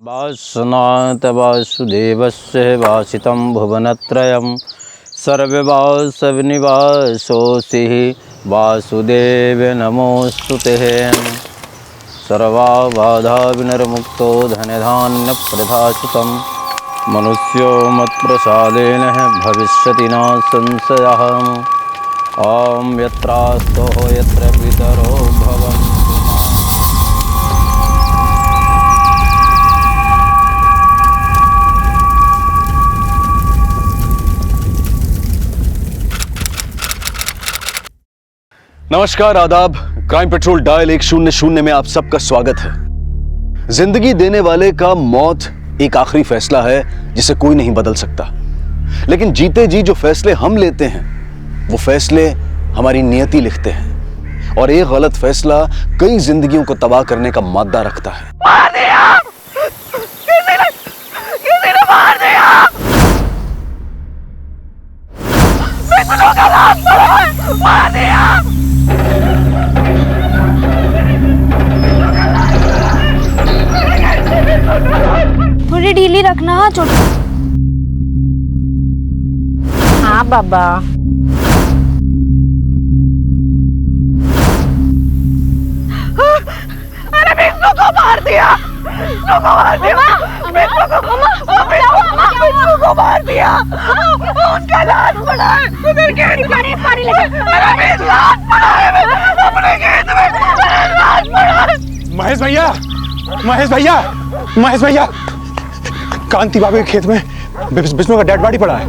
वासनाथ वासुदेवस्य वासितं भुवनत्रयं सर्ववासवनिवासोऽसिः वासुदेव नमोऽस्तुते। सर्वबाधा विनिर्मुक्तो धनधान्यप्रदासुतं मनुष्यो मत्प्रसादेन भविष्यति न संशयः। ॐ यत्रास्तो यत्र पितरो भवन्तु। नमस्कार, आदाब। क्राइम पेट्रोल डायल 100 में आप सबका स्वागत है। जिंदगी देने वाले का मौत एक आखिरी फैसला है जिसे कोई नहीं बदल सकता, लेकिन जीते जी जो फैसले हम लेते हैं वो फैसले हमारी नियति लिखते हैं, और एक गलत फैसला कई जिंदगियों को तबाह करने का मादा रखता है। मार दिया! किसी ने मार दिया! बिस्नू का लाश पड़ा है! मार दिया! थोड़ी ढीली रखना। हाँ छोटी। हाँ बाबा। अरे बिस्नू को मार दिया! बिस्नू को मार दिया! बिस्नू को मार दिया! उनका लाश पड़ा है उधर खेत में। पानी लगा। अरे बिस्नू लाश पड़ा है अपने खेत में। लाश पड़ा है। महेश भैया, महेश भैया, महेश भैया, कांति बाबू के खेत में विष्णु का डेड बॉडी पड़ा है।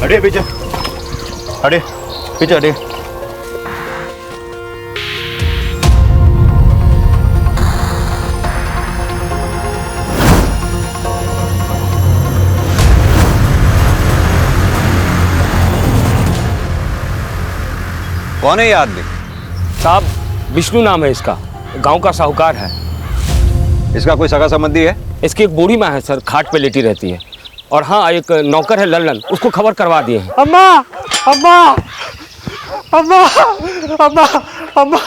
हटे पीछे, हटे पीछे, हटे। कौन है ये आदमी? साहब, विष्णु नाम है इसका, गांव का साहूकार है। इसका कोई सगा संबंधी है? इसकी एक बूढ़ी माँ है सर, खाट पे लेटी रहती है। और हाँ, एक नौकर है लल्लन, उसको खबर करवा दिए हैं। अम्मा, अम्मा, अम्मा, अम्मा, अम्मा,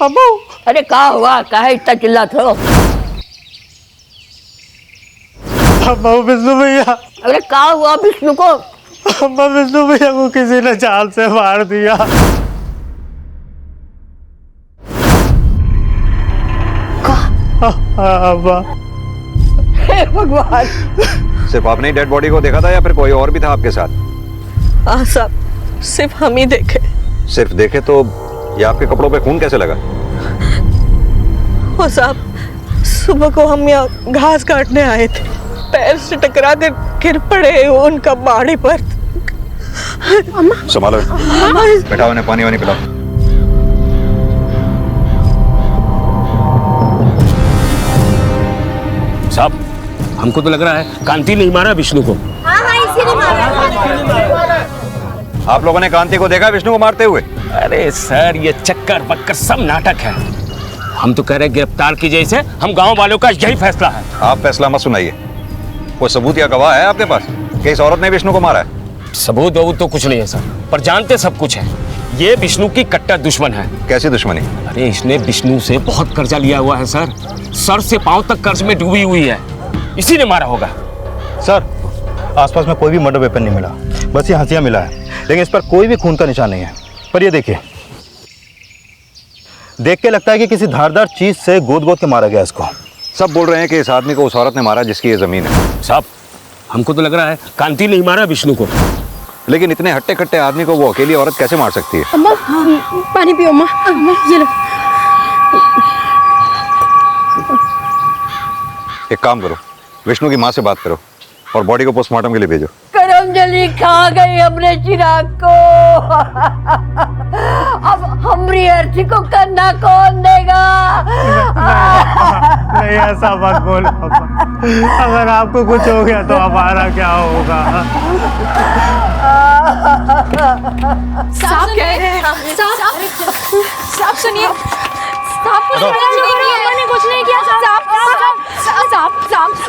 अम्मा। अरे क्या हुआ? काहे इतना चिल्लाते हो? अम्मा, विष्णु भैया। अरे क्या हुआ विष्णु को? अम्मा, विष्णु भैया को किसी ने चाल से मार दिया। अम्मा। हे भगवान! सिर्फ आपने ही डेड बॉडी को देखा था या फिर कोई और भी था आपके साथ? हाँ साहब, सिर्फ हम ही देखे। सिर्फ देखे तो ये आपके कपड़ों पे खून कैसे लगा? वो साहब, सुबह को हम यहाँ घास काटने आए थे, पैर से टकरा कर गिर पड़े उनका बाड़ी पर। संभालो, बैठा उन्हें पानी वानी पिलाओ। साहब, हमको तो लग रहा है कांति नहीं मारा विष्णु को। हाँ हाँ, इसी ने मारा। आप लोगों ने कांति को देखा विष्णु को मारते हुए? अरे सर, ये चक्कर बक्कर सब नाटक है। हम तो कह रहे गिरफ्तार कीजिए इसे, हम गांव वालों का यही फैसला है। आप फैसला मत सुनाइए। कोई सबूत या गवाह है आपके पास कि इस औरत ने विष्णु को मारा है? सबूत वबूत तो कुछ नहीं है सर, पर जानते सब कुछ है। ये विष्णु की कट्टर दुश्मन है। कैसी दुश्मनी? अरे इसने विष्णु से बहुत कर्जा लिया हुआ है सर, सर से पांव तक कर्ज में डूबी हुई है, इसी ने मारा होगा। सर, आसपास में कोई भी मर्डर वेपन नहीं मिला, बस ये हथियार मिला है, लेकिन इस पर कोई भी खून का निशान नहीं है। पर ये देखिए, देख के लगता है कि किसी धारदार चीज से गोद गोद के मारा गया इसको। सब बोल रहे हैं कि इस आदमी को उस औरत ने मारा जिसकी ये जमीन है। साहब, हमको तो लग रहा है कांति नहीं मारा विष्णु को। लेकिन इतने हट्टे कट्टे आदमी को वो अकेली औरत कैसे मार सकती है? अम्मा, पानी पियो अम्मा। ये लो। एक काम करो, विष्णु की माँ से बात करो और बॉडी को पोस्टमार्टम के लिए भेजो। करमजली खा गई हमने चिराग को। अब हमारी अर्थी को करना कौन देगा? नहीं, ऐसा मत बोलो अगर आपको कुछ हो गया तो हमारा क्या होगा? साहब कह रहे हैं साहब सुनिए अम्मा ने कुछ नहीं किया।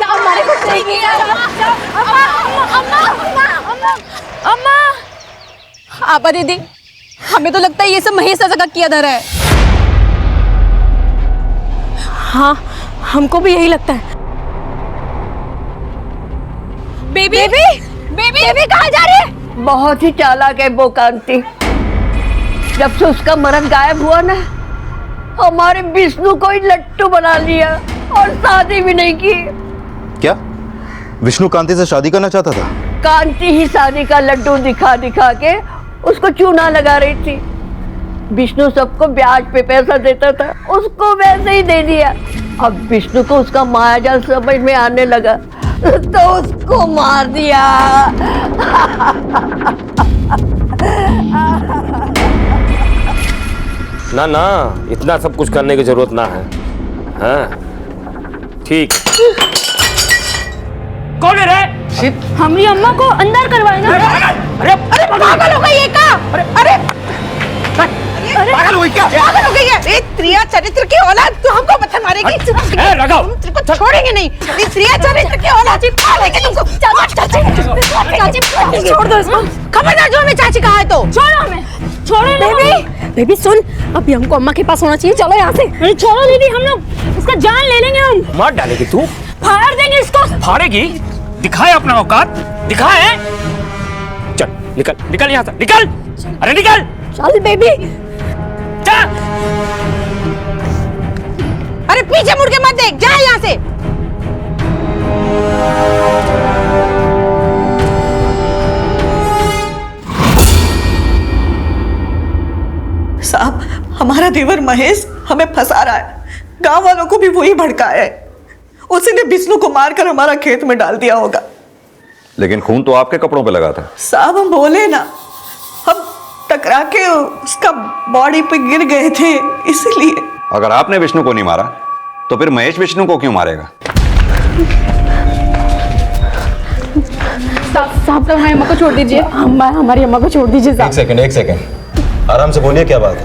हमारे कुछ नहीं किया। अम्मा आपा दीदी, हमें तो लगता है ये सब महेश चाचा का किया धरा है। हाँ, हमको भी यही लगता है। बेबी कहाँ जा रही है? बहुत ही चालाक है वो कांति। जब से उसका मर्द गायब हुआ ना, हमारे विष्णु को ही लट्टू बना लिया और शादी भी नहीं की। क्या विष्णु कांति से शादी करना चाहता था? कांति ही शादी का लड्डू दिखा दिखा के उसको चूना लगा रही थी। विष्णु सबको ब्याज पे पैसा देता था, उसको वैसे ही दे दिया। अब विष्णु को उसका मायाजाल समझ में आने लगा तो उसको मार दिया। ना इतना सब कुछ करने की जरूरत ना है। हाँ ठीक। कौन है रे? हमारी अम्मा को अंदर करवाएगा। अरे पागल हो गई है क्या? अरे पागल हो गई क्या? पागल हो गई है। ए त्रिया चरित्र की औलाद, तू हमको पत्थर मारेगी? लगाओ। हम तेरे को छोड़ेंगे नहीं। ए त्रिया चरित्र की औलाद, मारेंगे तुमको। चाची छोड़ दो इसको। खबरदार जो हमें चाची कहा है तो छोड़ो हमें, छोड़ो बेबी सुन, अभी हमको अम्मा के पास होना चाहिए। चलो यहाँ से। अरे छोड़ो दीदी, हम लोग इसका जान ले लेंगे। हम मार डालेगी तू? फाड़ देंगे इसको। फाड़ेगी? दिखाए अपना औकात, दिखाए। चल निकल यहाँ से, निकल। अरे निकल। चल बेबी। चल। अरे पीछे मुड़ के मत देख, जा यहाँ से। साहब, हमारा देवर महेश हमें फंसा रहा है। गांव वालों को भी वही भड़काया है। उसी ने विष्णु को मारकर हमारा खेत में डाल दिया होगा। लेकिन खून तो आपके कपड़ों पे लगा था। साहब हम बोले ना, हम टकरा के उसका बॉडी पे गिर गए थे, इसलिए। अगर आपने विष्णु को नहीं मारा तो फिर महेश विष्णु को क्यों मारेगा? साहब तो हमारी अम्मा को छोड़ दीजिए। हमारी अम्मा को छोड़ दीजिए साहब। एक सेकंड आराम से बोलिए, क्या बात है?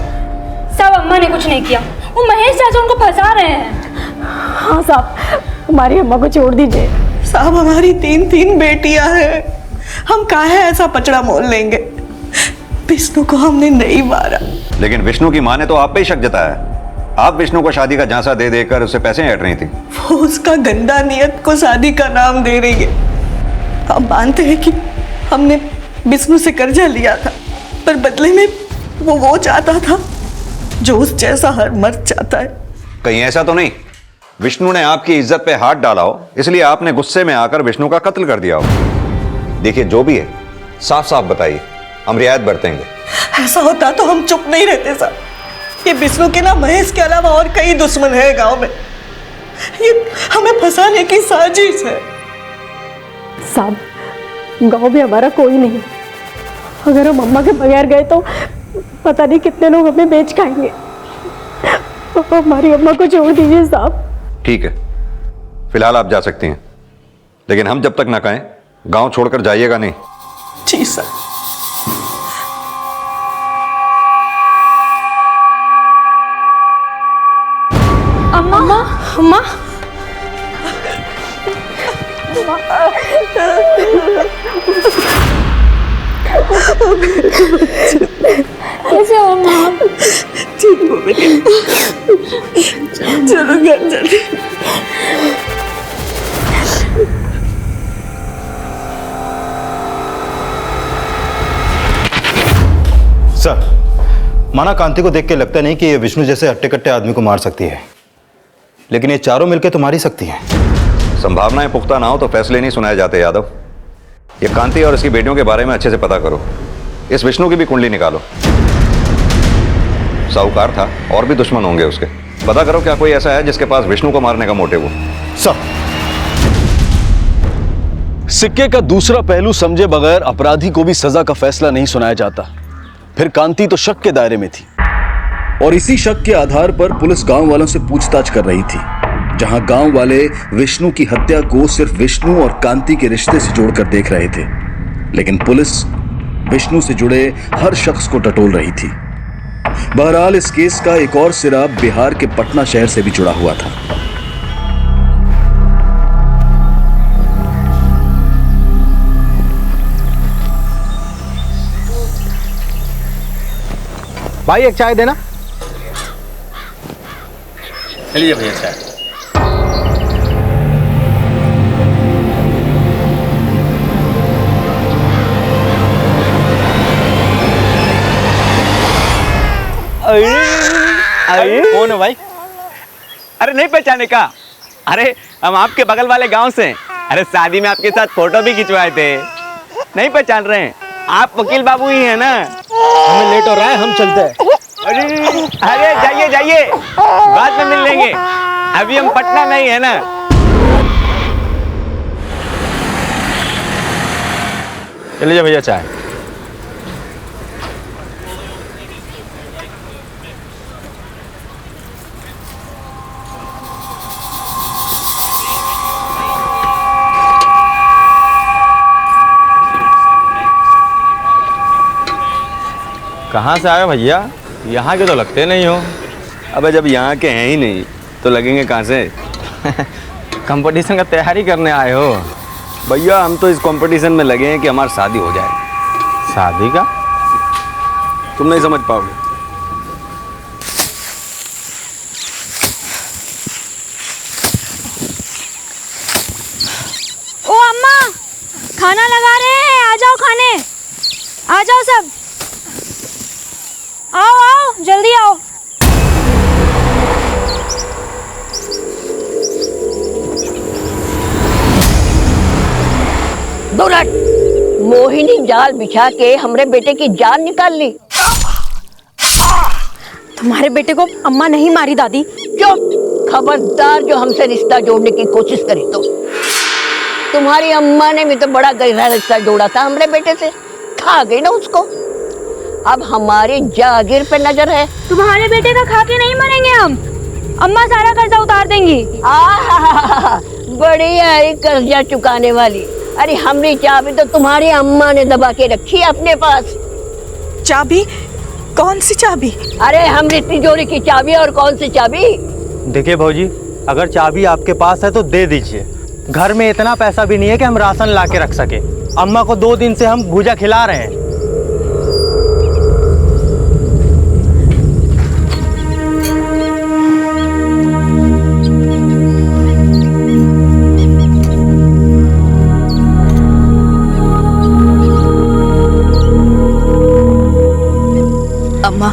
साहब अम्मा ने कुछ नहीं किया, वो महेश चाचा उनको फंसा रहे हैं। हाँ साहब, हमारी अम्मा को छोड़ दीजिए। साहब हमारी तीन बेटियां हैं, हम काहे ऐसा पचड़ा मोल लेंगे? विष्णु को हमने नहीं मारा। लेकिन विष्णु की माँ ने तो आप पे ही शक जताया। आप विष्णु को शादी का झांसा दे देकर उसे पैसे ऐंठ रही थी। वो उसका गंदा नियत को शादी का नाम दे रही है। हम मानते हैं कि हमने विष्णु से कर्जा लिया था, पर बदले में वो चाहता था जो उस जैसा हर मर्द चाहता है। कहीं ऐसा तो नहीं विष्णु ने आपकी इज्जत पे हाथ डाला हो, इसलिए आपने गुस्से में आकर विष्णु का कत्ल कर दिया हो? देखिए जो भी है साफ साफ बताइए, हम रियायत बरतेंगे। ऐसा होता तो हम चुप नहीं रहते सर। ये विष्णु के ना महेश के अलावा और कई दुश्मन है गांव में। ये हमें फंसाने की साजिश है। साहब गांव में हमारा कोई नहीं, अगर हम अम्मा के बगैर गए तो पता नहीं कितने लोग हमें बेच खाएंगे। हमारी अम्मा को छोड़ दीजिए साहब। ठीक है, फिलहाल आप जा सकती हैं, लेकिन हम जब तक ना कहें गांव छोड़कर जाइएगा नहीं। जी सर। अम्मा अम्मा कैसे हो अम्मा? ठीक हो बेटे, चलो घर चले। सर, माना कांति को देख के लगता नहीं कि ये विष्णु जैसे हट्टे कट्टे आदमी को मार सकती है, लेकिन ये चारों मिलकर तो मार ही सकती हैं। संभावनाएं पुख्ता ना हो तो फैसले नहीं सुनाए जाते यादव। ये कांति और इसकी बेटियों के बारे में अच्छे से पता करो। इस विष्णु की भी कुंडली निकालो। साहूकार था, और भी दुश्मन होंगे उसके। पता करो क्या कोई ऐसा है जिसके पास विष्णु को मारने का मोटिव हो। सब सिक्के का दूसरा पहलू समझे बगैर अपराधी को भी सजा का फैसला नहीं सुनाया जाता। फिर कांति तो शक के दायरे में थी, और इसी शक के आधार पर पुलिस गांव वालों से पूछताछ कर रही थी, जहां गांव वाले विष्णु की हत्या को सिर्फ विष्णु और कांति के रिश्ते से जोड़कर देख रहे थे। लेकिन पुलिस विष्णु से जुड़े हर शख्स को टटोल रही थी। बहरहाल इस केस का एक और सिरा बिहार के पटना शहर से भी जुड़ा हुआ था। भाई एक चाय देना। चलिए भैया चाय। अरे कौन है भाई? अरे नहीं पहचाने का? अरे हम आपके बगल वाले गांव से हैं। अरे शादी में आपके साथ फोटो भी खिंचवाए थे। नहीं पहचान रहे हैं? आप वकील बाबू ही हैं ना? हमें लेट हो रहा है, हम चलते हैं। अरे जाइए जाइए, बाद में मिल लेंगे। अभी हम पटना में ही है ना। चलिए भैया चाय। कहाँ से आए भैया? यहाँ के तो लगते नहीं हो। अबे जब यहाँ के हैं ही नहीं तो लगेंगे कहाँ से? कंपटीशन का तैयारी करने आए हो? भैया हम तो इस कंपटीशन में लगे हैं कि हमारी शादी हो जाए। शादी का? तुम नहीं समझ पाओगे। ओ अम्मा, खाना लगा रहे हैं, आ जाओ खाने। आ जाओ सब, आओ आओ जल्दी आओ। दुलट, मोहिनी जाल बिछा के हमरे बेटे की जान निकाल ली। तुम्हारे बेटे को अम्मा नहीं मारी दादी। चुप, खबरदार जो हमसे रिश्ता जोड़ने की कोशिश करी तो। तुम्हारी अम्मा ने भी तो बड़ा गहरा रिश्ता जोड़ा था हमरे बेटे से, खा गई ना उसको। अब हमारी जागीर पे नजर है। तुम्हारे बेटे का खा के नहीं मरेंगे हम। अम्मा सारा कर्जा उतार देंगी। बढ़िया है कर्जा चुकाने वाली। अरे हमरी चाबी तो तुम्हारी अम्मा ने दबा के रखी है अपने पास। चाबी? कौन सी चाबी? अरे हमरी तिजोरी की चाबी। और कौन सी चाबी? देखिए भौजी, अगर चाबी आपके पास है तो दे दीजिए। घर में इतना पैसा भी नहीं है कि हम राशन ला के रख सके। अम्मा को 2 दिन से हम भूजा खिला रहे हैं। अम्मा,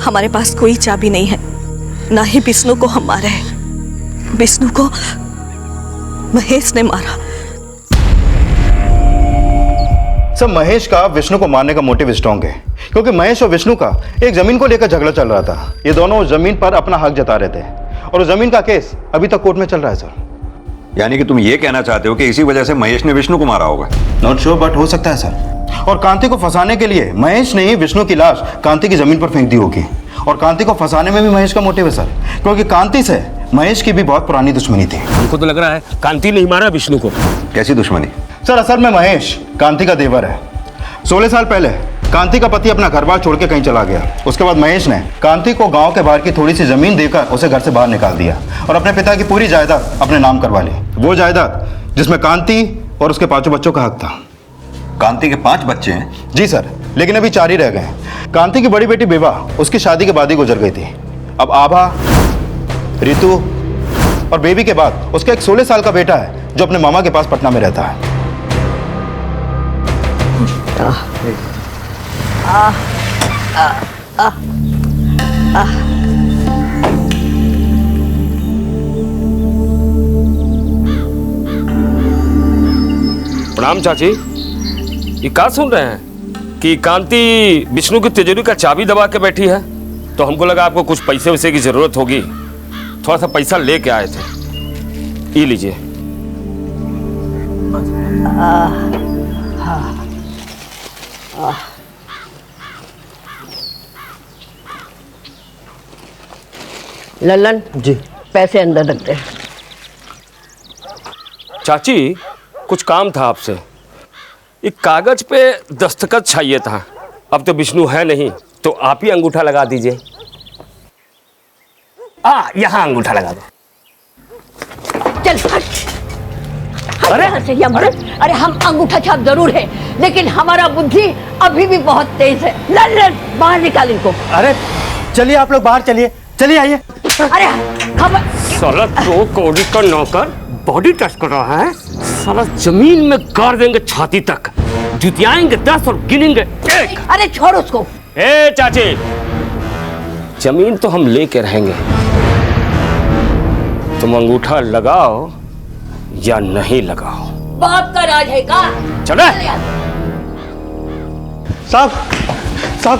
हमारे पास कोई चाबी नहीं है, ना ही विष्णु को हम मारे हैं। विष्णु को महेश ने मारा। सब महेश का विष्णु को मारने का मोटिव स्ट्रॉन्ग है, क्योंकि महेश और विष्णु का एक जमीन को लेकर झगड़ा चल रहा था। ये दोनों उस जमीन पर अपना हक जता रहे थे और उस जमीन का केस अभी तक कोर्ट में चल रहा है सर। यानी कि तुम ये कहना चाहते हो कि इसी वजह से महेश ने विष्णु को मारा होगा? नॉट श्योर, बट हो सकता है सर। और कांति को फंसाने के लिए महेश ने ही विष्णु की लाश कांति की जमीन पर फेंक दी होगी। और कांति को फंसाने में भी महेश का मोटिव है सर, क्योंकि कांति से महेश की भी बहुत पुरानी दुश्मनी थी। हमको तो लग रहा है कांति नहीं मारा विष्णु को। कैसी दुश्मनी? सर असल में महेश कांति का देवर है। 16 साल पहले कांति का पति अपना घर बार छोड़ के कहीं चला गया। उसके बाद महेश ने कांति को गांव के बाहर की थोड़ी सी जमीन देकर उसे घर से बाहर निकाल दिया और अपने पिता की पूरी जायदाद अपने नाम करवा ली। वो जायदाद जिसमें कांति और उसके 5 बच्चों का हक था। कांति के 5 बच्चे हैं? जी सर, लेकिन अभी 4 ही रह गए। कांति की बड़ी बेटी बेबा उसकी शादी के बाद ही गुजर गई थी। अब आभा, रितु और बेबी के बाद उसका एक 16 साल का बेटा है जो अपने मामा के पास पटना में रहता है। प्रणाम चाची। ये क्या सुन रहे हैं कि कांति विष्णु की तिजोरी का चाबी दबा के बैठी है? तो हमको लगा आपको कुछ पैसे वैसे की जरूरत होगी, थोड़ा सा पैसा लेके आए थे। ये लीजिए। लल्लन जी, पैसे अंदर रख दे। चाची कुछ काम था आपसे। एक कागज पे दस्तखत चाहिए था। अब तो विष्णु है नहीं, तो आप ही अंगूठा लगा दीजिए। यहाँ अंगूठा लगा दो। चल हट। अरे अरे हम अंगूठा छाप जरूर है, लेकिन हमारा बुद्धि अभी भी बहुत तेज है। लल्लन बाहर निकाल इनको। अरे चलिए आप लोग बाहर चलिए, चलिए आइए। अरे खबर साला तो कौड़ी का नौकर बॉडी टच कर रहा है। साला जमीन में गाड़ देंगे छाती तक, जुतियाएंगे 10 और गिनेंगे 1। अरे छोड़ उसको। ए चाची, जमीन तो हम लेके रहेंगे, तुम अंगूठा लगाओ या नहीं लगाओ। बाप का राज है का? चले। साहब साहब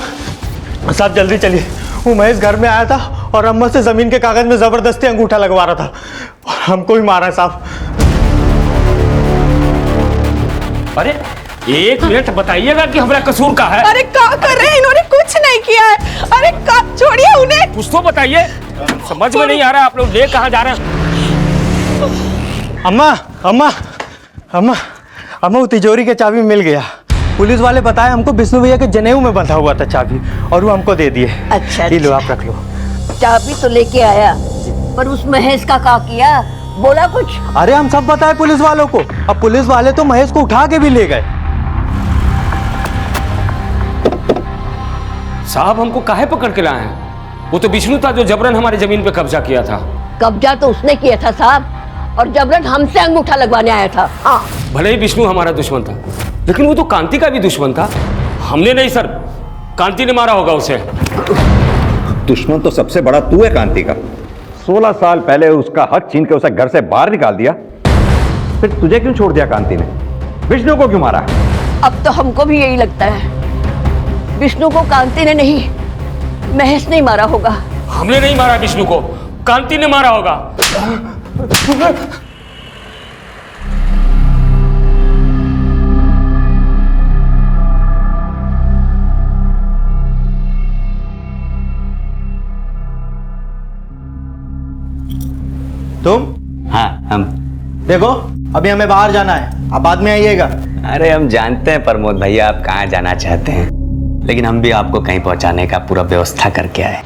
साहब जल्दी चलिए। वो महेश घर में आया था और अम्मा से जमीन के कागज में जबरदस्ती अंगूठा लगवा रहा था और हमको ही मारा साहब। अरे एक मिनट बताइएगा कि हमारा कसूर का है। अरे क्या कर रहे हैं, इन्होंने कुछ नहीं किया है। अरे छोड़िए उन्हें। कुछ तो बताइए, समझ में नहीं आ रहा आप लोग ले कहाँ जा रहे हैं। अम्मा अम्मा अम्मा अम्मा वो तिजोरी के चाबी मिल गया। पुलिस वाले बताए हमको विष्णु भैया के जनेऊ में बंधा हुआ था चाबी, और वो हमको दे दिए। अच्छा, ये लो आप रख लो। चाबी तो लेके आया, पर उस महेश का क्या किया? बोला कुछ? अरे हम सब बताए पुलिस वालों को। अब पुलिस वाले तो महेश को उठा के भी ले गए। साहब हमको काहे पकड़ के लाए हैं? वो तो विष्णु था जो जबरन हमारी जमीन पे कब्जा किया था। कब्जा तो उसने किया था साहब, और जबरन हमसे अंगूठा लगवाने आया था। हाँ, भले ही विष्णु हमारा दुश्मन था, लेकिन वो तो कांति का भी दुश्मन था। हमने नहीं सर, कांति ने मारा होगा उसे। दुश्मन तो सबसे बड़ा तू है कांति का। 16 साल पहले उसका हक छीन के उसे घर से बाहर निकाल दिया, फिर तुझे क्यों छोड़ दिया कांति ने? विष्णु को क्यों मारा? अब तो हमको भी यही लगता है, विष्णु को कांति ने नहीं, महेश ने मारा होगा। हमने नहीं मारा विष्णु को, कांति ने मारा होगा। तुम? हाँ हम। देखो अभी हमें बाहर जाना है, आप बाद में आइएगा। अरे हम जानते हैं प्रमोद भैया आप कहाँ जाना चाहते हैं, लेकिन हम भी आपको कहीं पहुंचाने का पूरा व्यवस्था करके आए।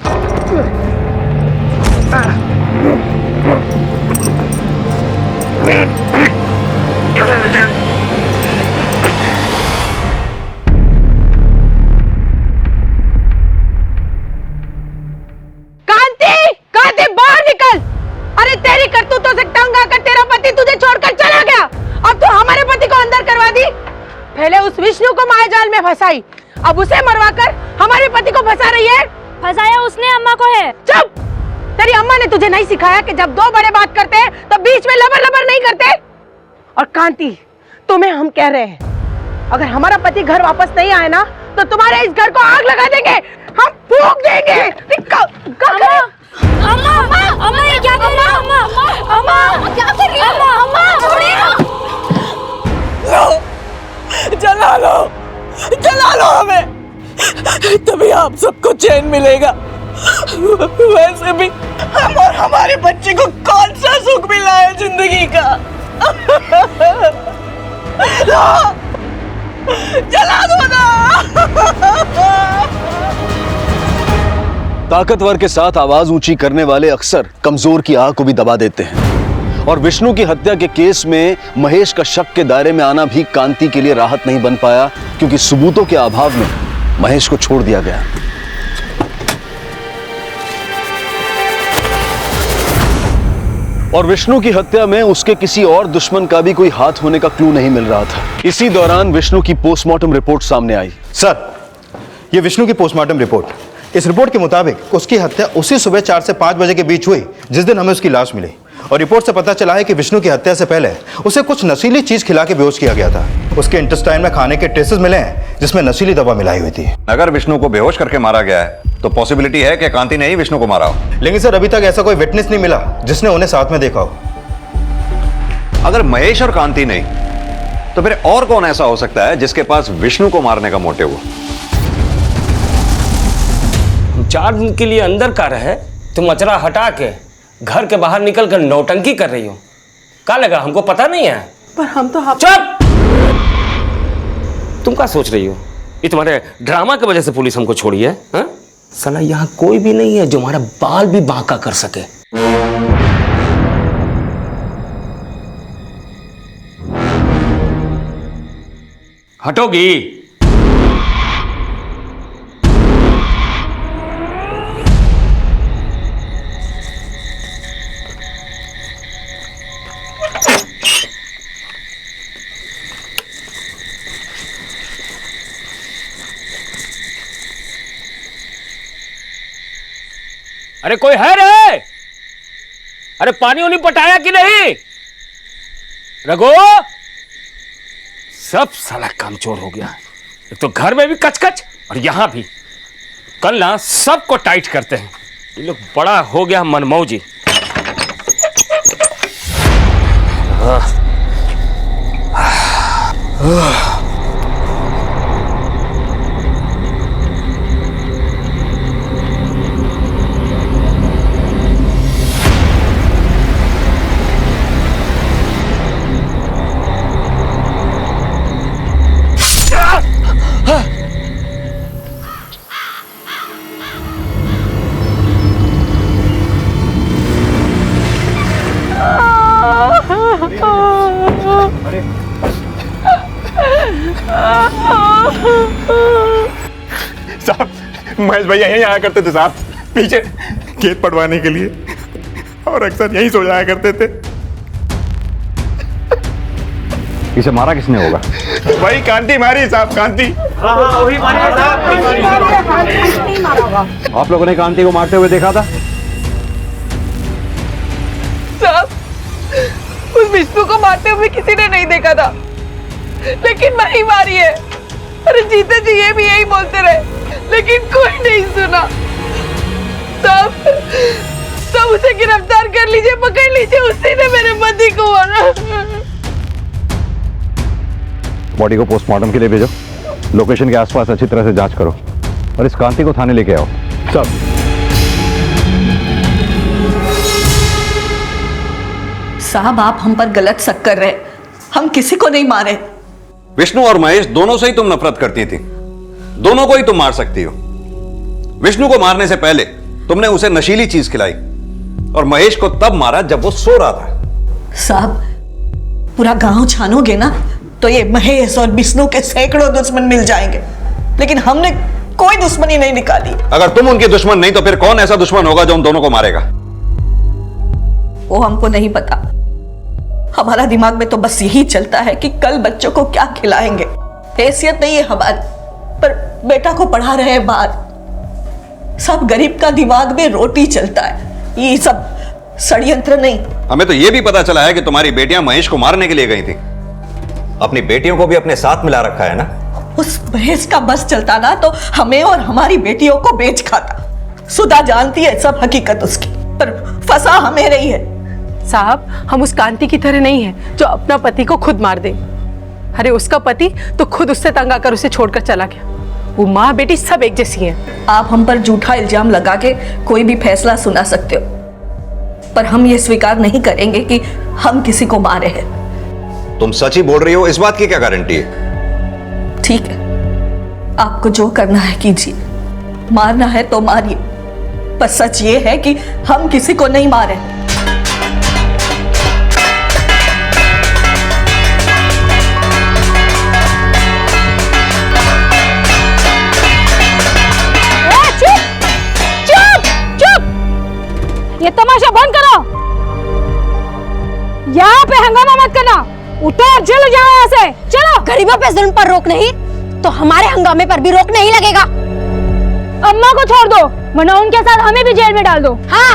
कांति बाहर निकल। अरे तेरी करतूतों से तंग आकर तेरा पति तुझे छोड़कर चला गया, अब तो हमारे पति को अंदर करवा दी। पहले उस विष्णु को मायाजाल में फंसाई, अब उसे मरवाकर हमारे पति को फंसा रही है। फंसाया उसने अम्मा को है। चुप! तेरी अम्मा ने तुझे नहीं सिखाया कि जब दो बड़े बात करते हैं तो बीच में लबर लबर नहीं करते? और कांति, तुम्हें हम कह रहे हैं, अगर हमारा पति घर वापस नहीं आए ना तो तुम्हारे इस घर को आग लगा देंगे, हम फूंक देंगे। अम्मा ये क्या कर रही है? अम्मा क्या कर रही है? अम्मा जला लो हमें, तभी आप सबको चैन मिलेगा। वैसे भी हम और हमारे बच्चे को कौन सा सुख मिला है जिंदगी का? जला दो ना। ताकतवर के साथ आवाज ऊंची करने वाले अक्सर कमजोर की आह को भी दबा देते हैं, और विष्णु की हत्या के केस में महेश का शक के दायरे में आना भी कांति के लिए राहत नहीं बन पाया, क्योंकि सबूतों के अभाव में महेश को छोड़ दिया गया। और विष्णु की हत्या में उसके किसी और दुश्मन का भी कोई हाथ होने का क्लू नहीं मिल रहा था। इसी दौरान विष्णु की पोस्टमार्टम रिपोर्ट सामने आई। सर, ये विष्णु की पोस्टमार्टम रिपोर्ट। इस रिपोर्ट के मुताबिक उसकी हत्या उसी सुबह 4 से 5 बजे के बीच हुई जिस दिन हमें उसकी लाश मिली, और रिपोर्ट से पता चला है कि विष्णु की हत्या से पहले उसे कुछ नशीली चीज खिला के बेहोश किया गया था। उसके इंटेस्टाइन में खाने के ट्रेसेस मिले हैं जिसमें नशीली दवा मिलाई हुई थी। अगर विष्णु को बेहोश करके मारा गया है तो पॉसिबिलिटी है कि कांति ने ही विष्णु को मारा हो। लेकिन सर अभी तक ऐसा कोई विटनेस नहीं मिला जिसने उन्हें साथ में देखा हो। अगर महेश और कांति नहीं तो फिर और कौन ऐसा हो सकता है जिसके पास विष्णु को मारने का मोटिव हो? 4 दिन के लिए अंदर का रहे, तुम अचरा हटा के घर के बाहर निकल कर नौटंकी कर रही हो। क्या लगा हमको पता नहीं है? पर हम तो चुप! तुम क्या सोच रही हो? ये तुम्हारे ड्रामा की वजह से पुलिस हमको छोड़ी है? हाँ? साला यहाँ कोई भी नहीं है जो हमारा बाल भी बांका कर सके। हटोगी? अरे कोई है रे? अरे पानी उनी पटाया कि नहीं? रघु, सब साला कामचोर हो गया। एक तो घर में भी कचकच और यहां भी। कल ना सबको टाइट करते हैं। ये लोग बड़ा हो गया मनमौजी। साहब, महेश भैया यहीं आया करते थे साहब, पीछे खेत पटवाने के लिए, और अक्सर यहीं सो जाया करते थे। इसे मारा किसने होगा? वही कांति मारी साहब, कांति। वही आप लोगों ने कांति को मारते हुए देखा था? साहब, उस विष्णु को मारते हुए किसी ने नहीं देखा था, लेकिन मैं ही मारी है। अरे जीते जी ये भी यही बोलते रहे, लेकिन कोई नहीं सुना। सब उसे गिरफ्तार कर लीजिए, पकड़ लीजिए, उसी ने मेरे पति को मारा। बॉडी को पोस्टमार्टम के लिए भेजो, लोकेशन के आसपास अच्छी तरह से जांच करो और इस कांति को थाने लेके आओ सब। साहब, आप हम पर गलत शक कर रहे हैं। हम किसी को नहीं मारे। विष्णु और महेश दोनों से ही तुम नफरत करती थी, दोनों को ही तुम मार सकती हो। विष्णु को मारने से पहले तुमने उसे नशीली चीज खिलाई और महेश को तब मारा जब वो सो रहा था। साहब, पूरा गांव छानोगे ना तो ये महेश और विष्णु के सैकड़ों दुश्मन मिल जाएंगे, लेकिन हमने कोई दुश्मनी नहीं निकाली। अगर तुम उनके दुश्मन नहीं तो फिर कौन ऐसा दुश्मन होगा जो उन दोनों को मारेगा? वो हमको नहीं पता। हमारा दिमाग में तो बस यही चलता है कि कल बच्चों को क्या खिलाएंगे। हैसियत नहीं है हमारी, पर बेटा को पढ़ा रहे हैं बाहर। सब गरीब का दिमाग में रोटी चलता है, ये सब षड्यंत्र नहीं। हमें तो यह भी पता चला है कि तुम्हारी बेटियां महेश को मारने के लिए गई थी। अपनी बेटियों को भी अपने साथ मिला रखा है ना? उस महेश का बस चलता ना तो हमें और हमारी बेटियों को बेच खाता। सुधा जानती है सब हकीकत उसकी, पर फंसा हमें रही है। साहब, हम उस कांति की तरह नहीं है जो अपना पति को खुद मार दे। अरे उसका पति तो खुद उससे तंग आकर उसे छोड़कर चला गया। वो माँ बेटी सब एक जैसी हैं। आप हम पर झूठा इल्जाम लगा के कोई भी फैसला सुना सकते हो, पर हम ये स्वीकार नहीं करेंगे कि हम किसी को मारे हैं। तुम सच ही बोल रही हो? इस बात की क्या गारंटी है? ठीक है, आपको जो करना है कीजिए, मारना है तो मारिए, पर सच ये है कि हम किसी को नहीं मारे। ये तमाशा बंद करो। यहाँ पे हंगामा मत करना। उठो और चलो जाओ यहाँ से। चलो। गरीबों पे जुल्म पर रोक नहीं तो हमारे हंगामे पर भी रोक नहीं लगेगा। अम्मा को छोड़ दो, वरना उनके साथ हमें भी जेल में डाल दो। हाँ।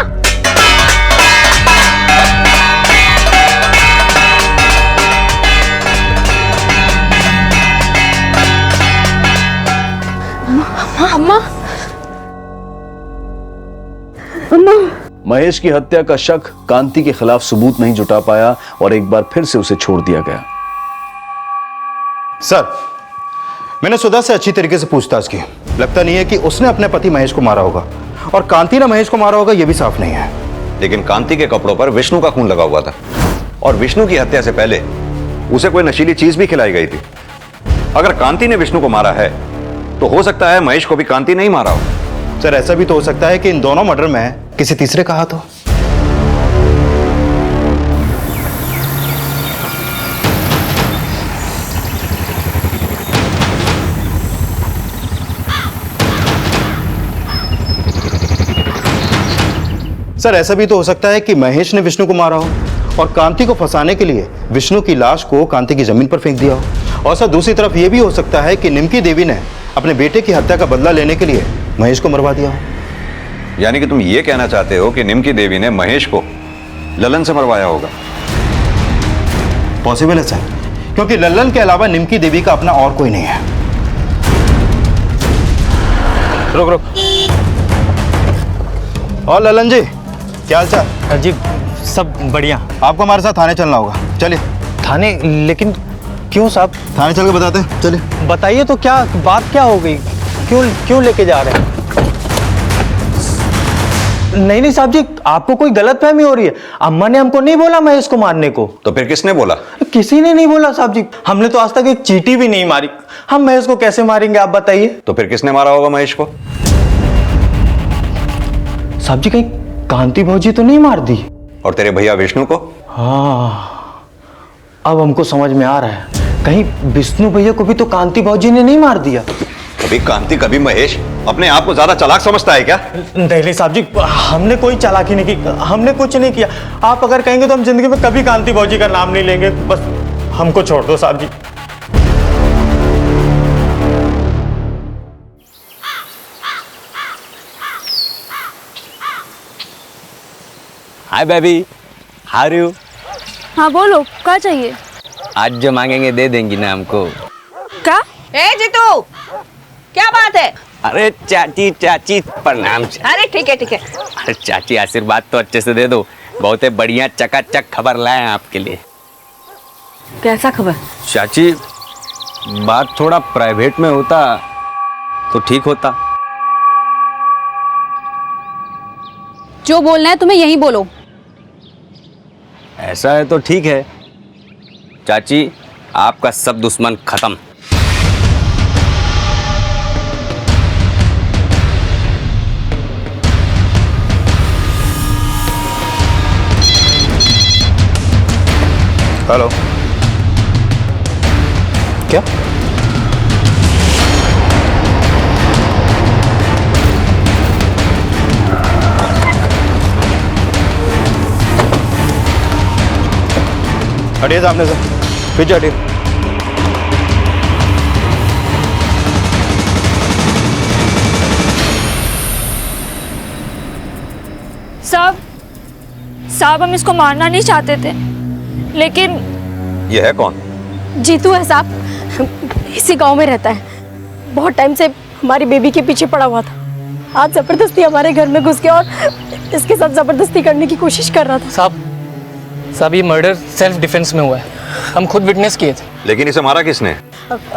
अम्मा, महेश की हत्या का शक कांति के खिलाफ सबूत नहीं जुटा पाया और एक बार फिर से उसे छोड़ दिया गया। सर, मैंने सुधा से अच्छी तरीके से पूछताछ की, लगता नहीं है कि उसने अपने पति महेश को मारा होगा, और कांति ने महेश को मारा होगा यह भी साफ नहीं है। लेकिन कांति के कपड़ों पर विष्णु का खून लगा हुआ था और विष्णु की हत्या से पहले उसे कोई नशीली चीज भी खिलाई गई थी। अगर कांति ने विष्णु को मारा है तो हो सकता है महेश को भी कांति नहीं मारा हो। सर ऐसा भी तो हो सकता है कि इन दोनों मर्डर में किसी तीसरे का हाथ हो। सर ऐसा भी तो हो सकता है कि महेश ने विष्णु को मारा हो और कांति को फंसाने के लिए विष्णु की लाश को कांति की जमीन पर फेंक दिया हो। और सर दूसरी तरफ यह भी हो सकता है कि निमकी देवी ने अपने बेटे की हत्या का बदला लेने के लिए महेश को मरवा दिया हो। यानी कि तुम ये कहना चाहते हो कि निमकी देवी ने महेश को ललन से मरवाया होगा? पॉसिबल है सर, क्योंकि ललन के अलावा निमकी देवी का अपना और कोई नहीं है। रुक रुक। और ललन जी क्या हाल चाल? जी सब बढ़िया। आपको हमारे साथ थाने चलना होगा, चलिए। थाने? लेकिन क्यों साहब? थाने चल के बताते हैं, चलिए। बताइए तो, क्या बात क्या हो गई? क्यों लेके जा रहे हैं? नहीं साहब जी, आपको कोई गलतफहमी हो रही है। अम्मा ने हमको नहीं बोला महेश को मारने को। तो फिर किसने बोला? किसी ने नहीं बोला साहब जी। हमने तो आज तक एक चींटी भी नहीं मारी। हम महेश को कैसे मारेंगे आप बताइए? तो फिर किसने मारा होगा महेश को? साहब जी कहीं कांति भौजी तो नहीं मार दी? और तेरे भैया विष्णु को? हाँ, अब हमको समझ में आ रहा है, कहीं विष्णु भैया को भी तो कांति भौजी ने नहीं मार दिया। कभी कांति कभी महेश। अपने आप को ज्यादा चालाक समझता है क्या? नहीं साहब जी, हमने कोई चालाकी नहीं की, हमने कुछ नहीं किया। आप अगर कहेंगे तो हम जिंदगी में कभी कांति भौजी का नाम नहीं लेंगे। बस हमको छोड़ दो साहब जी। Hi baby, how are you? हाँ बोलो, क्या चाहिए? आज जो मांगेंगे दे देंगी ना हमको। क्या? ए जीतू, क्या बात है? अरे चाची प्रणाम। अरे ठीक है। अरे चाची आशीर्वाद तो अच्छे से दे दो। बहुत बढ़िया चकाचक खबर लाए हैं आपके लिए। कैसा खबर? चाची बात थोड़ा प्राइवेट में होता तो ठीक होता। जो बोलना है तुम्हें यही बोलो। ऐसा है तो ठीक है चाची, आपका सब दुश्मन खत्म। हेलो। क्या? हटिए सामने से, पीछे हटिए। साहब हम इसको मारना नहीं चाहते थे, लेकिन ये है कौन? जीतू है साहब, इसी गांव में रहता है। बहुत टाइम से हमारी बेबी के पीछे पड़ा हुआ था। आज जबरदस्ती हमारे घर में घुस गया और इसके साथ जबरदस्ती करने की कोशिश कर रहा था। साहब ये मर्डर सेल्फ डिफेंस में हुआ है, हम खुद विटनेस किए थे। लेकिन इसे मारा किसने?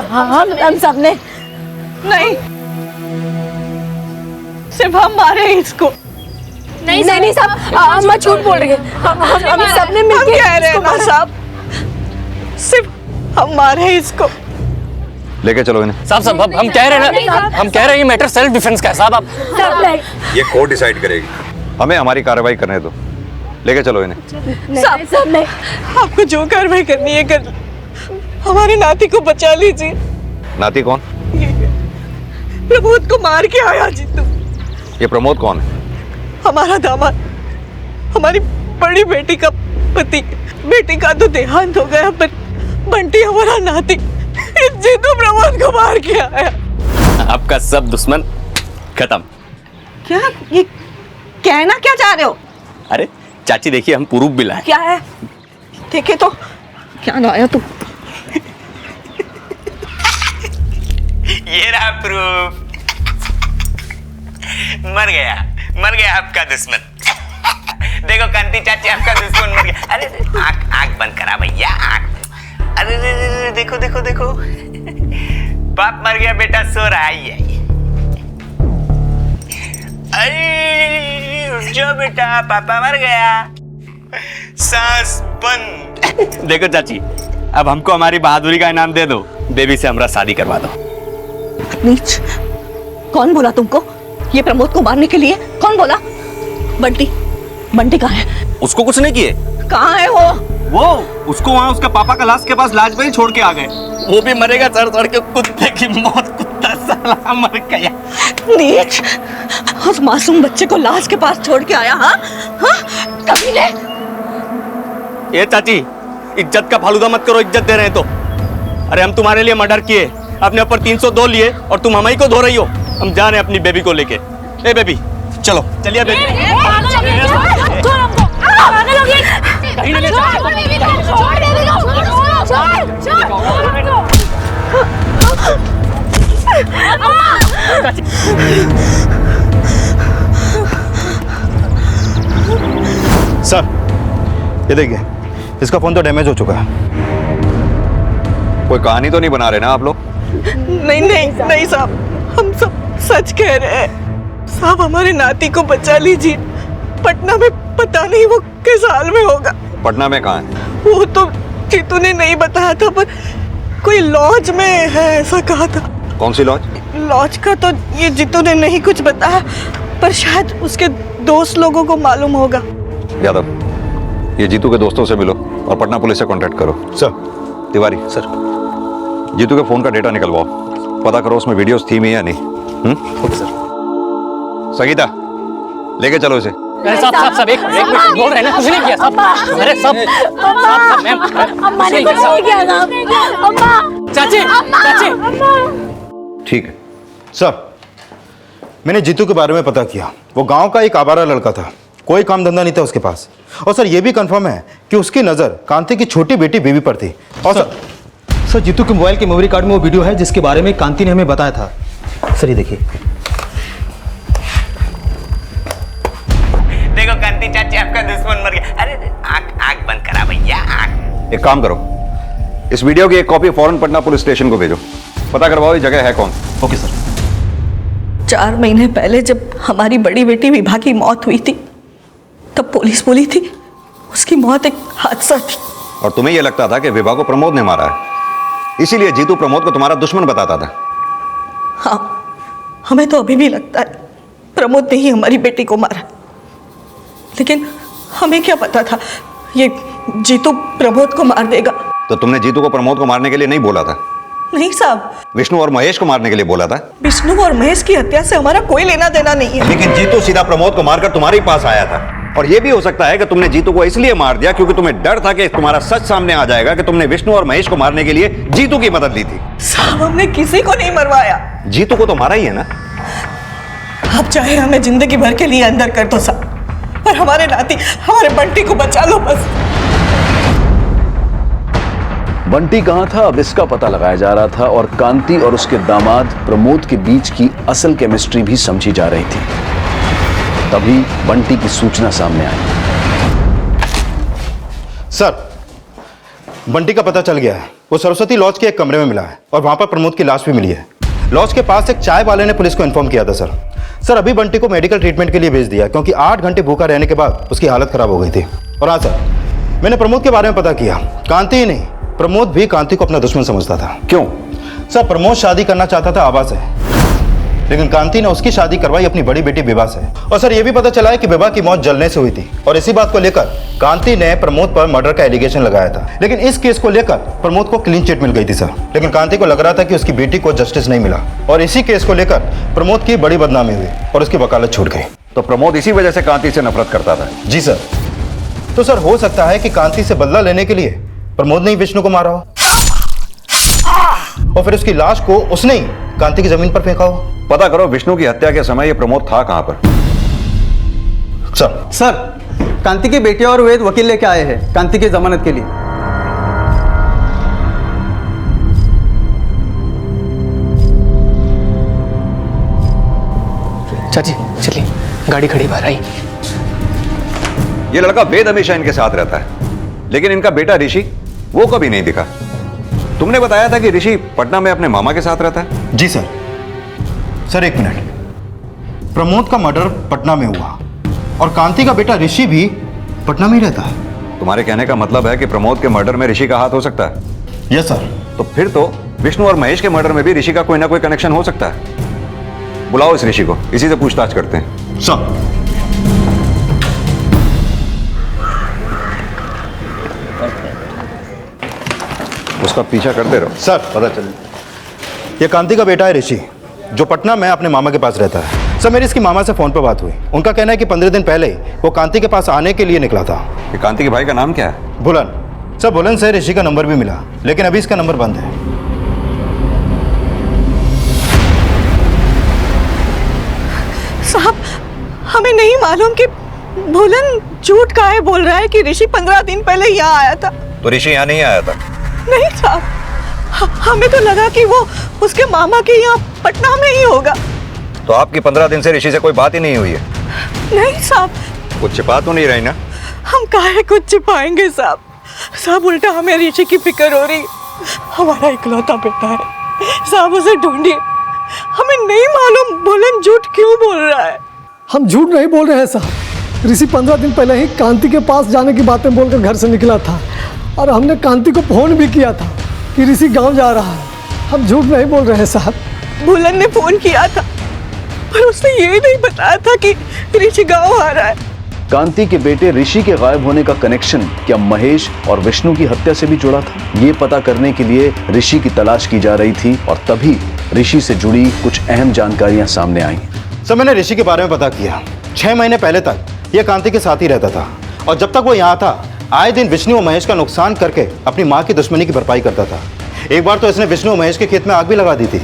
हाँ हम सब ने। नहीं, सिर्फ हम मारे इसको। नहीं साहब, अम्मा झूठ बोल रही है। हम सबने मिलकर कह रहे हैं ना साहब, सिर्फ हम मारे इसको। लेके चलो इन्हें। साहब हम कह रहे हैं ना, हम कह रहे हैं ये मैटर सेल्फ डिफेंस का है साहब। आप ये कोर्ट डिसाइड करेगी, हमें हमारी कार्रवाई करने दो। लेके चलो इन्हें। साहब नहीं, आपको जो कार्रवाई करनी है कर। हमारे नाती को बचा लीजिए। नाती कौन? प्रमोद को मार के आया जीतू। ये प्रमोद कौन है? हमारा दामाद, हमारी बड़ी बेटी का पति। बेटी का तो देहांत हो गया, पर बंटी हमारा नाती जीतू प्रमोद को मार के आया। आपका सब दुश्मन खत्म। क्या ये कहना क्या चाह रहे हो? अरे चाची देखिए, हम प्रूफ भी लाए। क्या है? देखे तो क्या लाया तू? ये रहा प्रूफ। मर गया आपका दुश्मन। देखो कांति चाची, आपका दुश्मन मर गया। अरे आंख बंद करा भैया, आंख। अरे देखो बाप मर गया, बेटा सो रहा है। अरे उठ जाओ बेटा, पापा मर गया। सांस बंद। देखो चाची, अब हमको हमारी बहादुरी का इनाम दे दो। बेबी से हमरा शादी करवा दो। नीच, कौन बोला तुमको ये प्रमोद को मारने के लिए? कौन बोला? बंटी, बंटी कहाँ है? उसको कुछ नहीं किए। कहाँ है वो उसको वहाँ उसका पापा का लाश के पास लाश पे ही छोड़ के आ गए। वो भी मरेगा सड़ सड़ के कुत्ते की मौत। कुत्ता साला मर गया। नीच, उस मासूम बच्चे को लाश के पास छोड़ के आया। हाँ हाँ, कमीने। ये चाची, इज्जत का फालूदा मत करो, इज्जत दे रहे हैं तो। अरे हम तुम्हारे लिए मर्डर किए, अपने ऊपर 302 लिए और तुम हमारी को धो रही हो। हम जा रहे हैं अपनी बेबी को लेके। ए बेबी चलो, चलिए बेबी। सर ये देखिए, इसका फोन तो डैमेज हो चुका है। कोई कहानी तो नहीं बना रहे ना आप लोग? नहीं नहीं नहीं साहब, हम सब सच कह रहे हैं। साहब हमारे नाती को बचा लीजिए। पटना में पता नहीं वो किस हाल में होगा। पटना में कहाँ है? वो तो जीतू ने नहीं बताया था, पर कोई लॉज में है ऐसा कहा था। कौन सी लॉज? लॉज का तो ये जीतू ने नहीं कुछ बताया, पर शायद उसके दोस्त लोगों को मालूम होगा। यादव, ये जीतू के दोस्तों से मिलो और पटना पुलिस से कांटेक्ट करो। सर। तिवारी सर, जीतू के फोन का डेटा निकलवाओ, पता करो उसमें वीडियोस थी भी या नहीं। Okay sir. संगीता, लेके चलो इसे। सब एक मिनट बोल रहे हैं ना, कुछ नहीं किया सब। अरे सब मैम, अम्मा ने कुछ नहीं किया साहब। अम्मा, चाची, चाची। ठीक है सर, मैंने जीतू के बारे में पता किया। वो गांव का एक आवारा लड़का था, कोई काम धंधा नहीं था उसके पास। और सर ये भी कंफर्म है कि उसकी नज़र कांति की छोटी बेटी बेबी पर थी। और सर जीतू के मोबाइल के मेमोरी कार्ड में वो वीडियो है जिसके बारे में कांति ने हमें बताया था। सर ये देखिए। देखो कांति चाची, आपका दुश्मन मर गया। अरे आंख बंद करा भैया, आंख। एक काम करो, इस वीडियो की एक कॉपी फौरन पटना पुलिस स्टेशन को भेजो, पता करवाओ ये जगह है कौन। Okay sir. 4 महीने पहले जब हमारी बड़ी बेटी विभा की मौत हुई थी, तब पुलिस बोली थी उसकी मौत एक हादसा थी। और तुम्हें यह लगता था कि विभा को प्रमोद ने मारा है, इसीलिए जीतू प्रमोद को तुम्हारा दुश्मन बताता था। हाँ, हमें तो अभी भी लगता है प्रमोद ने ही हमारी बेटी को मारा, लेकिन हमें क्या पता था ये जीतू प्रमोद को मार देगा। तो तुमने जीतू को प्रमोद को मारने के लिए नहीं बोला था? नहीं साहब, विष्णु और महेश को मारने के लिए बोला था। विष्णु और महेश की हत्या से हमारा कोई लेना देना नहीं है। लेकिन जीतू सीधा प्रमोद को मारकर तुम्हारे ही पास आया था। और यह भी हो सकता है कि तुमने जीतू को इसलिए मार दिया क्योंकि तुम्हें डर था कि तुम्हारा सच सामने आ जाएगा कि तुमने विष्णु और महेश को मारने के लिए जीतू की मदद ली थी। साहब हमने किसी को नहीं मरवाया। जीतू को तो मारा ही है ना। आप चाहे हमें जिंदगी भर के लिए अंदर कर दो साहब, पर हमारे नाती, हमारे बंटी को बचा लो बस। बंटी कहां था अब इसका पता लगाया जा रहा था और कांति और उसके दामाद प्रमोद के बीच की असल केमिस्ट्री भी समझी जा रही थी। तभी बंटी की सूचना सामने आई। सर बंटी का पता चल गया है, वो सरस्वती लॉज के एक कमरे में मिला है और वहां पर प्रमोद की लाश भी मिली है। लॉज के पास एक चाय वाले ने पुलिस को इन्फॉर्म किया था। सर अभी बंटी को मेडिकल ट्रीटमेंट के लिए भेज दिया क्योंकि 8 घंटे भूखा रहने के बाद उसकी हालत खराब हो गई थी। और हाँ सर, मैंने प्रमोद के बारे में पता किया, कांति ही नहीं प्रमोद भी कांति को अपना दुश्मन समझता था। क्यों? सर प्रमोद शादी करना चाहता था आभा से, लेकिन कांति ने उसकी शादी करवाई अपनी बड़ी बेटी विभा से। और सर ये भी पता चला है कि विभा की मौत जलने से हुई थी और इसी बात को लेकर कांति ने प्रमोद पर मर्डर का एलिगेशन लगाया था। लेकिन इस केस को लेकर प्रमोद को क्लीन चिट मिल गई थी सर, लेकिन कांति को लग रहा था कि उसकी बेटी को जस्टिस नहीं मिला और इसी केस को लेकर प्रमोद की बड़ी बदनामी हुई और उसकी वकालत छूट गई। तो प्रमोद इसी वजह से कांति से नफरत करता था? जी सर। तो सर हो सकता है कि कांति से बदला लेने के लिए प्रमोद ने ही विष्णु को मारा हो और फिर उसकी लाश को उसने ही कांति की जमीन पर फेंका हो। पता करो विष्णु की हत्या के समय ये प्रमोद था कहां पर। सर कांति की बेटी और वेद वकील लेके आए हैं कांति की जमानत के लिए। चाची चलिए, गाड़ी खड़ी बाहर आई। ये लड़का वेद हमेशा इनके साथ रहता है, लेकिन इनका बेटा ऋषि वो कभी नहीं दिखा। तुमने बताया था कि ऋषि पटना में अपने मामा के साथ रहता है। जी सर। सर एक मिनट, प्रमोद का मर्डर पटना में हुआ और कांति का बेटा ऋषि भी पटना में ही रहता है। तुम्हारे कहने का मतलब है कि प्रमोद के मर्डर में ऋषि का हाथ हो सकता है? Yes sir. तो फिर तो विष्णु और महेश के मर्डर में भी ऋषि का कोई ना कोई कनेक्शन हो सकता है। बुलाओ इस ऋषि को, इसी से पूछताछ करते हैं। सर, उसका पीछा करते रहो। सर पता चले ये कांति का बेटा है ऋषि, जो पटना में अपने मामा के पास रहता है। सर मेरी इसकी मामा से फोन पर बात हुई। उनका कहना है कि 15 दिन पहले वो कांति के पास आने के लिए निकला था। ये कांति के भाई का नाम क्या है? बुलन। सर बुलन से ऋषि का नंबर भी मिला, लेकिन अभी इसका नंबर बंद है। साहब, हमें नहीं मालूम कि बुलन झूठ काहे बोल रहा है कि ऋषि 15 दिन पहले यहाँ आया था। तो ऋषि यहाँ नहीं आया था? नहीं साहब, हमें तो लगा कि वो उसके मामा के यहाँ पटना में ही होगा। तो आपकी 15 दिन से ऋषि से कोई बात ही नहीं हुई है? नहीं साहब। कुछ छिपा तो नहीं रही ना? हम काहे कुछ छिपाएंगे साहब। साहब उल्टा हमें ऋषि की फिक्र हो रही। हमारा इकलौता बेटा है साहब, उसे ढूंढिए। हमें नहीं मालूम बुलन झूठ क्यों बोल रहा है। हम झूठ नहीं बोल रहे हैं साहब। ऋषि 15 दिन पहले ही कांति के पास जाने की बातें बोलकर घर से निकला था, और हमने कांति को फोन भी किया था कि ऋषि गांव जा रहा है। हम झूठ नहीं बोल रहे हैं साहब। बुलन ने फोन किया था, पर उसने ये नहीं बताया था कि ऋषि गांव आ रहा है। कांति के बेटे ऋषि के गायब होने का कनेक्शन क्या महेश और विष्णु की हत्या से भी जुड़ा था? ये पता करने के लिए ऋषि की तलाश की जा रही थी, और तभी ऋषि से जुड़ी कुछ अहम जानकारियां सामने आई। सर मैंने ऋषि के बारे में पता किया। 6 महीने पहले तक यह कांति के साथ ही रहता था, और जब तक वो यहाँ था आए दिन विष्णु और महेश का नुकसान करके अपनी माँ की दुश्मनी की भरपाई करता था। एक बार तो इसने विष्णु और महेश के खेत में आग भी लगा दी थी।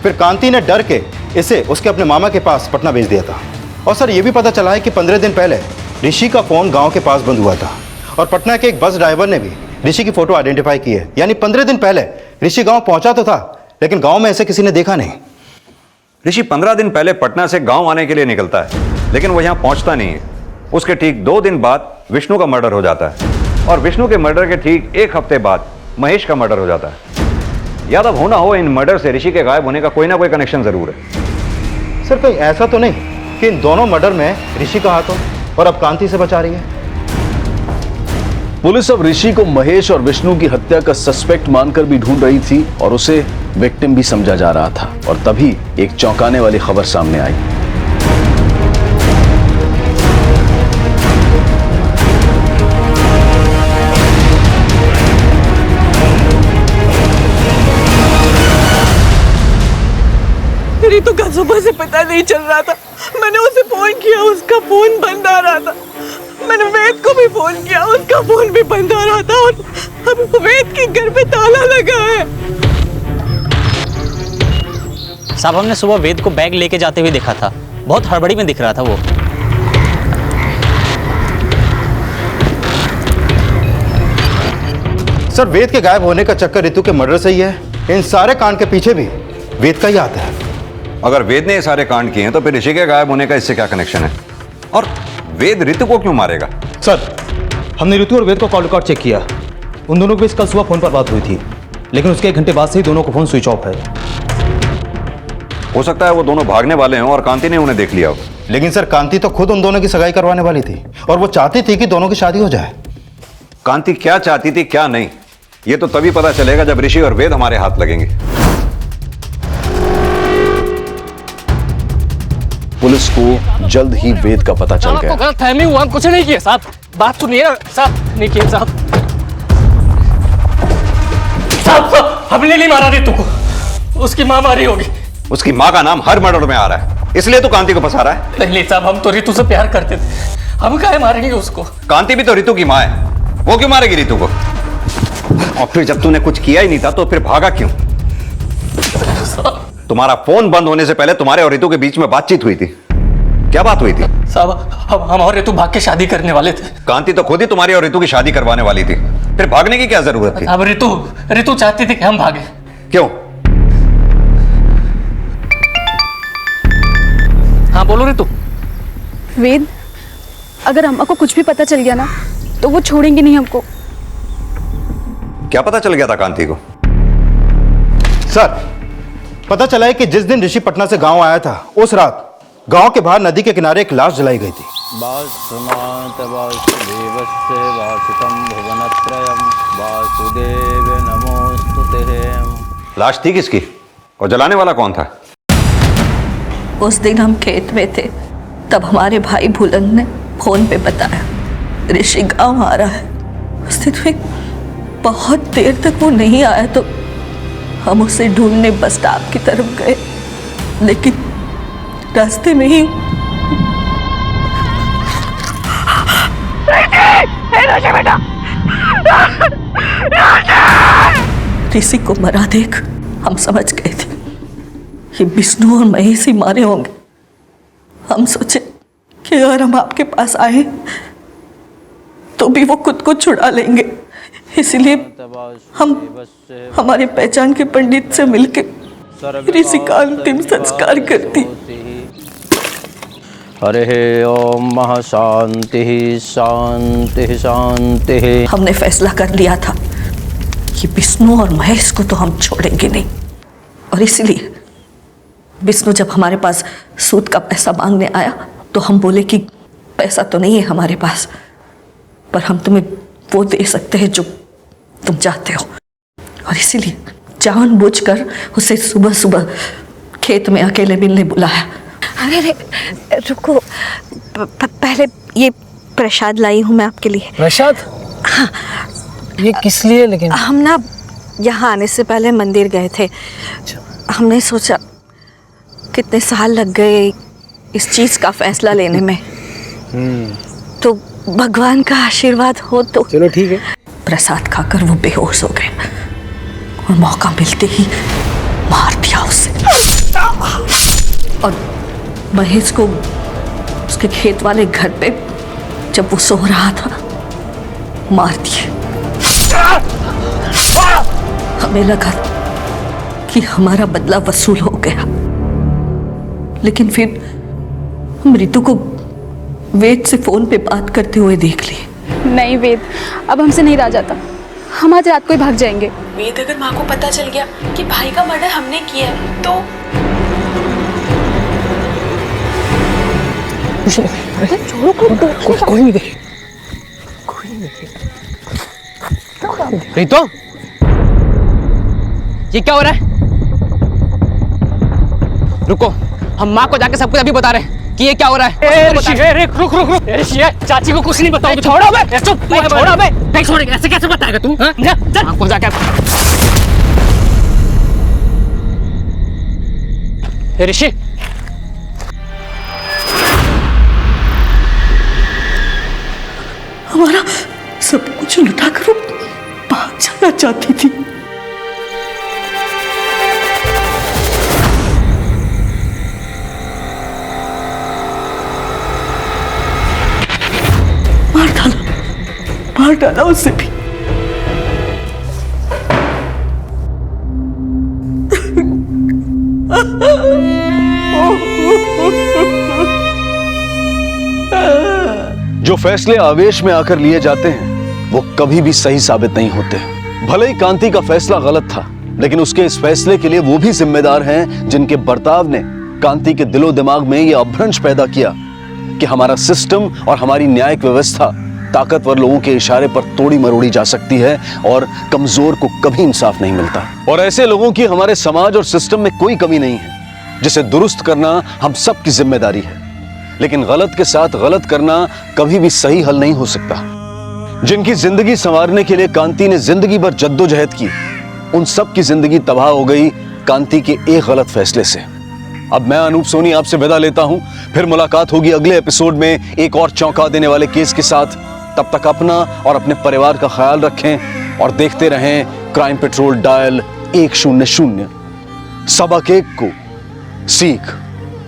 फिर कांति ने डर के इसे उसके अपने मामा के पास पटना भेज दिया था। और सर ये भी पता चला है कि 15 दिन पहले ऋषि का फोन गांव के पास बंद हुआ था, और पटना के एक बस ड्राइवर ने भी ऋषि की फोटो आइडेंटिफाई की है। यानी 15 दिन पहले ऋषि गांव पहुंचा तो था, लेकिन गांव में ऐसे किसी ने देखा नहीं। ऋषि 15 दिन पहले पटना से गांव आने के लिए निकलता है, लेकिन वो यहाँ पहुंचता नहीं है। उसके ठीक 2 दिन बाद विष्णु का मर्डर हो जाता है, और विष्णु के मर्डर के ठीक 1 हफ्ते बाद महेश का मर्डर हो जाता है। यादव हो ना हो, इन मर्डर से ऋषि के गायब होने का कोई ना कोई कनेक्शन जरूर है। सर कहीं ऐसा तो नहीं कि इन दोनों मर्डर में ऋषि का हाथ हो और अब कांति से बचा रही है? पुलिस अब ऋषि को महेश और विष्णु की हत्या का सस्पेक्ट मानकर भी ढूंढ रही थी, और उसे विक्टिम भी समझा जा रहा था। और तभी एक चौंकाने वाली खबर सामने आई। रितु का सुबह से पता नहीं चल रहा था। मैंने उसे फोन किया, उसका फोन बंद आ रहा था। मैंने वेद को भी फोन किया, उसका फोन भी बंद आ रहा था। और अब वेद के घर पे ताला लगा है। साहब हमने सुबह वेद को बैग लेके जाते हुए देखा था, बहुत हड़बड़ी में दिख रहा था वो। सर वेद के गायब होने का चक्कर रितु के मर्डर से ही है। इन सारे कांड के पीछे भी वेद का ही हाथ है। अगर वेद ने ये सारे कांड किए हैं तो फिर ऋषि के गायब होने का इससे क्या कनेक्शन है? और वेद ऋतु को क्यों मारेगा? सर हमने ऋतु और वेद को कॉल रिकॉर्ड चेक किया। उन दोनों के बीच कल सुबह फोन पर बात हुई थी, लेकिन उसके 1 घंटे बाद से ही दोनों का फोन स्विच ऑफ है। हो सकता है वो दोनों भागने वाले हों और कांति ने उन्हें देख लिया हो। लेकिन सर कांति तो खुद उन दोनों की सगाई करवाने वाली थी, और वो चाहती थी कि दोनों की शादी हो जाए। कांति क्या चाहती थी क्या नहीं, ये तो तभी पता चलेगा जब ऋषि और वेद हमारे हाथ लगेंगे। पुलिस को जल्द ही वेद का पता चल गया। गलत फहमी हुआ, कुछ नहीं किया साहब। बात सुनिए साहब, नहीं किया साहब। साहब हमने नहीं मारा रितु को, उसकी माँ मारी होगी। उसकी माँ का नाम हर मर्डर में आ रहा है, इसलिए तो कांति को फंसा रहा है। नहीं साहब, हम तो रितु से प्यार करते थे, हम काहे मारेंगे उसको? कांति भी तो रितु की माँ है, वो क्यों मारेगी रितु को? और फिर जब तूने कुछ किया ही नहीं था तो फिर भागा क्यों? तुम्हारा फोन बंद होने से पहले तुम्हारे और रितु के बीच में बातचीत हुई थी। क्या बात हुई थी? साहब हम और रितु भाग के शादी करने वाले थे। कांति तो खुद ही तुम्हारी और रितु की शादी करवाने वाली थी, फिर भागने की क्या जरूरत थी? अब रितु चाहती थी कि हम भागे। क्यों? हाँ बोलो रितु। वेद, अगर अम्मा को कुछ भी पता चल गया ना तो वो छोड़ेंगे नहीं हमको। क्या पता चल गया था कांति को? सर पता चला है कि जिस दिन ऋषि पटना से गांव आया था, उस रात गांव के बाहर नदी के किनारे एक लाश जलाई गई थी। वासुमात वासुदेवस्य वासुतं भुवनत्रयं वासुदेव नमोस्तुते। लाश थी किसकी और जलाने वाला कौन था? उस दिन हम खेत में थे, तब हमारे भाई भुलन ने फोन पे बताया ऋषि गांव आ रहा है। उस दिन फिर बहुत देर तक वो नहीं आया तो हम उसे ढूंढने बस स्टॉप की तरफ गए, लेकिन रास्ते में ही बेटा ऋषि को मरा देख हम समझ गए थे कि विष्णु और महेश ही मारे होंगे। हम सोचे कि अगर हम आपके पास आए तो भी वो खुद को छुड़ा लेंगे, इसलिए हम हमारे पहचान के पंडित से मिलकर ऋषि का अंतिम संस्कार करती। हरे ओम महा शांति शांति शांति। हमने फैसला कर लिया था कि विष्णु और महेश को तो हम छोड़ेंगे नहीं, और इसलिए विष्णु जब हमारे पास सूद का पैसा मांगने आया तो हम बोले कि पैसा तो नहीं है हमारे पास, पर हम तुम्हें वो दे सकते हैं जो तुम चाहते हो। और इसीलिए जानबूझकर उसे सुबह सुबह खेत में अकेले मिलने बुलाया। अरे रुको, पहले ये प्रसाद लाई हूँ मैं आपके लिए। प्रसाद? हाँ। ये किस लिए? लेकिन हम ना यहाँ आने से पहले मंदिर गए थे। हमने सोचा कितने साल लग गए इस चीज़ का फैसला लेने में, तो भगवान का आशीर्वाद हो तो। चलो ठीक है। प्रसाद खाकर वो बेहोश हो गए और मौका मिलते ही मार दिया उसे, और महेश को उसके खेत वाले घर पे जब वो सो रहा था मार दिए। हमें लगा कि हमारा बदला वसूल हो गया, लेकिन फिर हम रितु को वेद से फोन पे बात करते हुए देख लिए। नहीं वेद, अब हमसे नहीं रहा जाता, हम आज रात को ही भाग जाएंगे। वेद, अगर माँ को पता चल गया कि भाई का मर्डर हमने किया तो कोई नहीं देखे। रितो, ये क्या हो रहा है? रुको, हम माँ को जाके सब कुछ अभी बता रहे हैं कि ये क्या हो रहा है। रुक रुक रुक, चाची को कुछ नहीं बताओगे? छोड़ो बे, चुप, छोड़ो बे, नहीं छोड़ेंगे। ऐसे कैसे बताएगा तू? चल माँ को जाके। ऋषि, हमारा सब कुछ लुटा कर भाग जाना चाहती थी। मार डाला उसे भी। जो फैसले आवेश में आकर लिए जाते हैं वो कभी भी सही साबित नहीं होते। भले ही कांति का फैसला गलत था, लेकिन उसके इस फैसले के लिए वो भी जिम्मेदार हैं जिनके बर्ताव ने कांति के दिलो दिमाग में ये अभ्रंश पैदा किया कि हमारा सिस्टम और हमारी न्यायिक व्यवस्था ताकतवर लोगों के इशारे पर तोड़ी मरोड़ी जा सकती है और कमजोर को कभी इंसाफ नहीं मिलता। और ऐसे लोगों की हमारे समाज और सिस्टम में कोई कमी नहीं है, जिसे दुरुस्त करना हम सबकी जिम्मेदारी है। लेकिन गलत के साथ गलत करना कभी भी सही हल नहीं हो सकता। जिनकी जिंदगी संवारने के लिए कांति ने जिंदगी भर जद्दोजहद की, उन सब की जिंदगी तबाह हो गई कांति के एक गलत फैसले से। अब मैं अनूप सोनी आपसे विदा लेता हूं, फिर मुलाकात होगी अगले एपिसोड में एक और चौंका देने वाले केस के साथ। तब तक अपना और अपने परिवार का ख्याल रखें और देखते रहें क्राइम पेट्रोल डायल 100। सबक एक को सीख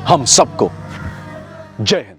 हम सबको। जय हिंद।